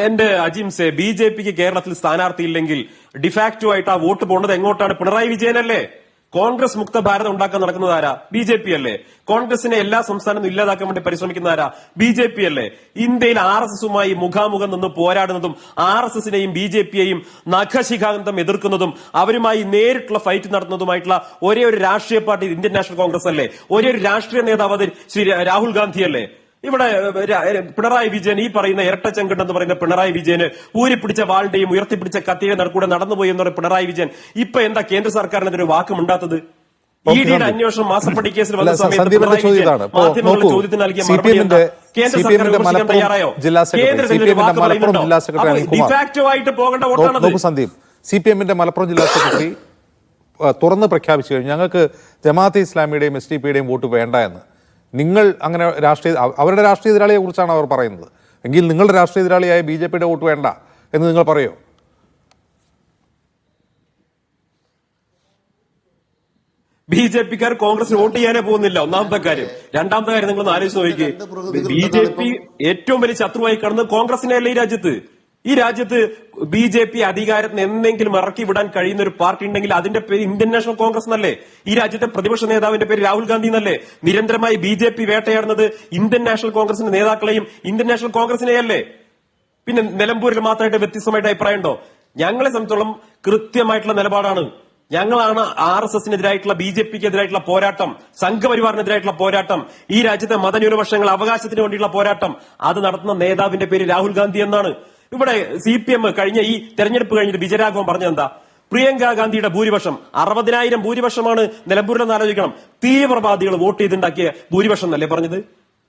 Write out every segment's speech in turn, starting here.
എന്റെ അജിംസെ, B J പിക്ക് കേരളത്തിൽ സ്ഥാനാർത്ഥിയില്ലെങ്കിൽ de facto ആയിട്ട് ആ വോട്ട് പോകുന്നത് എങ്ങോട്ടാണ്? പിണറായി വിജയനല്ലേ? കോൺഗ്രസ് മുക്ത ഭാരതം ഉണ്ടാക്കാൻ നടക്കുന്നത് ആരാ? ബി ജെ പി അല്ലേ? കോൺഗ്രസിനെ എല്ലാ സംസ്ഥാനത്തും ഇല്ലാതാക്കാൻ വേണ്ടി പരിശ്രമിക്കുന്ന ആരാ? ബി ജെ പി അല്ലേ? ഇന്ത്യയിൽ RSSുമായി മുഖാമുഖം നിന്ന് പോരാടുന്നതും RSSനെയും ബി ജെ പിയെയും നഖശിഖാന്തം എതിർക്കുന്നതും അവരുമായി നേരിട്ടുള്ള ഫൈറ്റ് നടത്തുന്നതുമായിട്ടുള്ള ഒരേ ഒരു രാഷ്ട്രീയ പാർട്ടി ഇന്ത്യൻ നാഷണൽ കോൺഗ്രസ് അല്ലേ? ഒരേ ഒരു രാഷ്ട്രീയ നേതാവ് അത് ശ്രീ രാഹുൽ ഗാന്ധി അല്ലേ? ഇവിടെ പിണറായി വിജയൻ, ഈ പറയുന്ന ഇരട്ടച്ചെങ്കണ്ടെന്ന് പറയുന്ന പിണറായി വിജയന് ഊരിപ്പിടിച്ച വാളുടെയും ഉയർത്തിപ്പിടിച്ച കത്തിയുടെ നടുക്കൂടെ നടന്നുപോയി എന്ന് പറയുന്ന പിണറായി വിജയൻ ഇപ്പൊ എന്താ കേന്ദ്ര സർക്കാരിനെതിരെ വാക്കുമുണ്ടാത്തത്? ഇഡിയുടെ അന്വേഷണം മാസപ്പടി കേസിൽ വന്ന സമയത്ത് പിണറായി വിജയൻ മാധ്യമങ്ങളുടെ ചോദ്യത്തിന് നൽകിയ മറുപടി എന്താ? കേന്ദ്ര സർക്കാർ വിമർശിക്കാൻ തയ്യാറായോ? കേന്ദ്രത്തിന് വാക്ക് പറയുന്നുണ്ടോ? ഡിഫാക്റ്റോ ആയിട്ട് പോകേണ്ട വോട്ടാണത്. സന്ദീപ്, CPM-ന്റെ മലപ്പുറം ജില്ലാ സെക്രട്ടറി തുറന്ന് പ്രഖ്യാപിച്ചു കഴിഞ്ഞു, ഞങ്ങൾക്ക് ജമാഅത്തെ ഇസ്ലാമിയുടെയും SDPയുടെയും വോട്ട് വേണ്ട എന്ന്. നിങ്ങൾ അങ്ങനെ അവരുടെ രാഷ്ട്രീയ എതിരാളിയെ കുറിച്ചാണ് അവർ പറയുന്നത്. എങ്കിൽ നിങ്ങളുടെ രാഷ്ട്രീയ എതിരാളിയായ BJPയുടെ വോട്ട് വേണ്ട എന്ന് നിങ്ങൾ പറയോ? BJPക്കാർ കോൺഗ്രസിന് വോട്ട് ചെയ്യാനേ പോകുന്നില്ല, ഒന്നാമത്തെ കാര്യം. രണ്ടാമത്തെ കാര്യം നിങ്ങൾ ആലോചിച്ച് നോക്കിയേ, BJP ഏറ്റവും വലിയ ശത്രുവായി കാണുന്നത് കോൺഗ്രസിനെയല്ലേ ഈ രാജ്യത്ത്? ഈ രാജ്യത്ത് BJP അധികാരത്തിന് എന്തെങ്കിലും ഇറക്കി വിടാൻ കഴിയുന്ന ഒരു പാർട്ടി ഉണ്ടെങ്കിൽ അതിന്റെ പേര് ഇന്ത്യൻ നാഷണൽ കോൺഗ്രസ് എന്നല്ലേ? ഈ രാജ്യത്തെ പ്രതിപക്ഷ നേതാവിന്റെ പേര് രാഹുൽ ഗാന്ധി എന്നല്ലേ? നിരന്തരമായി BJP വേട്ടയാടുന്നത് ഇന്ത്യൻ നാഷണൽ കോൺഗ്രസിന്റെ നേതാക്കളെയും ഇന്ത്യൻ നാഷണൽ കോൺഗ്രസിനെയല്ലേ? പിന്നെ നിലമ്പൂരിൽ മാത്രമായിട്ട് വ്യത്യസ്തമായിട്ട് അഭിപ്രായം ഉണ്ടോ? ഞങ്ങളെ സംബന്ധിച്ചോളം കൃത്യമായിട്ടുള്ള നിലപാടാണ്. ഞങ്ങളാണ് RSSനെതിരായിട്ടുള്ള BJPക്കെതിരായിട്ടുള്ള പോരാട്ടം, സംഘപരിവാറിനെതിരായിട്ടുള്ള പോരാട്ടം, ഈ രാജ്യത്തെ മതന്യൂനപക്ഷങ്ങൾ അവകാശത്തിന് വേണ്ടിയുള്ള പോരാട്ടം അത് നടത്തുന്ന നേതാവിന്റെ പേര് രാഹുൽ ഗാന്ധി എന്നാണ്. ഇവിടെ CPM കഴിഞ്ഞ ഈ തെരഞ്ഞെടുപ്പ് കഴിഞ്ഞിട്ട് വിജയരാഘവൻ പറഞ്ഞതെന്താ? പ്രിയങ്ക ഗാന്ധിയുടെ ഭൂരിപക്ഷം 60,000 ഭൂരിപക്ഷമാണ് നിലമ്പൂരിലെന്ന് ആലോചിക്കണം. തീവ്രവാദികൾ വോട്ട് ചെയ്തുണ്ടാക്കിയ ഭൂരിപക്ഷം എന്നല്ലേ പറഞ്ഞത്?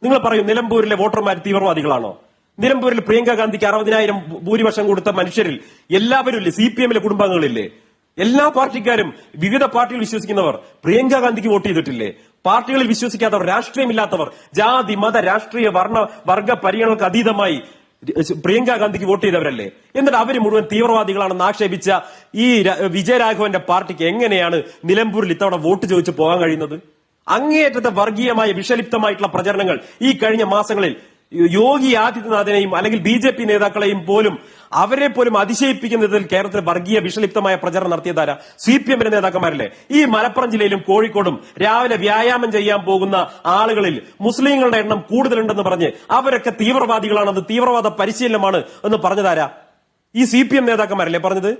നിങ്ങൾ പറയും നിലമ്പൂരിലെ വോട്ടർമാർ തീവ്രവാദികളാണോ? നിലമ്പൂരിൽ പ്രിയങ്ക ഗാന്ധിക്ക് 60,000 ഭൂരിപക്ഷം കൊടുത്ത മനുഷ്യരിൽ എല്ലാവരും ഇല്ലേ? CPM-ലെ കുടുംബാംഗങ്ങളില്ലേ? എല്ലാ പാർട്ടിക്കാരും, വിവിധ പാർട്ടികൾ വിശ്വസിക്കുന്നവർ പ്രിയങ്ക ഗാന്ധിക്ക് വോട്ട് ചെയ്തിട്ടില്ലേ? പാർട്ടികളിൽ വിശ്വസിക്കാത്തവർ, രാഷ്ട്രീയമില്ലാത്തവർ, ജാതി മത രാഷ്ട്രീയ വർഗ പരിഗണനകൾക്ക് അതീതമായി പ്രിയങ്ക ഗാന്ധിക്ക് വോട്ട് ചെയ്തവരല്ലേ? എന്നിട്ട് അവര് മുഴുവൻ തീവ്രവാദികളാണെന്ന് ആക്ഷേപിച്ച ഈ വിജയരാഘവന്റെ പാർട്ടിക്ക് എങ്ങനെയാണ് നിലമ്പൂരിൽ ഇത്തവണ വോട്ട് ചോദിച്ച് പോകാൻ കഴിയുന്നത്? അങ്ങേയറ്റത്തെ വർഗീയമായ വിഷലിപ്തമായിട്ടുള്ള പ്രചരണങ്ങൾ ഈ കഴിഞ്ഞ മാസങ്ങളിൽ യോഗി ആദിത്യനാഥിനെയും അല്ലെങ്കിൽ BJP നേതാക്കളെയും പോലും അവരെ പോലും അതിശയിപ്പിക്കുന്നതിൽ കേരളത്തിൽ വർഗീയ വിഷലിപ്തമായ പ്രചരണം നടത്തിയതാരാ? CPM-ന്റെ നേതാക്കന്മാരല്ലേ? ഈ മലപ്പുറം ജില്ലയിലും കോഴിക്കോടും രാവിലെ വ്യായാമം ചെയ്യാൻ പോകുന്ന ആളുകളിൽ മുസ്ലിങ്ങളുടെ എണ്ണം കൂടുതലുണ്ടെന്ന് പറഞ്ഞ് അവരൊക്കെ തീവ്രവാദികളാണെന്ന്, തീവ്രവാദ പരിശീലനമാണ് എന്ന് പറഞ്ഞതാരാ? ഈ CPM നേതാക്കന്മാരല്ലേ പറഞ്ഞത്?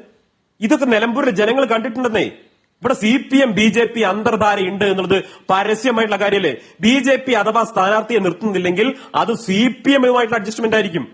ഇതൊക്കെ നിലമ്പൂരിലെ ജനങ്ങൾ കണ്ടിട്ടുണ്ടെന്നേ. ഇവിടെ CPM BJP അന്തർധാരയുണ്ട് എന്നുള്ളത് പരസ്യമായിട്ടുള്ള കാര്യമല്ലേ? BJP അഥവാ സ്ഥാനാർത്ഥിയെ നിർത്തുന്നില്ലെങ്കിൽ അത് CPM-യുമായിട്ടുള്ള അഡ്ജസ്റ്റ്മെന്റ് ആയിരിക്കും.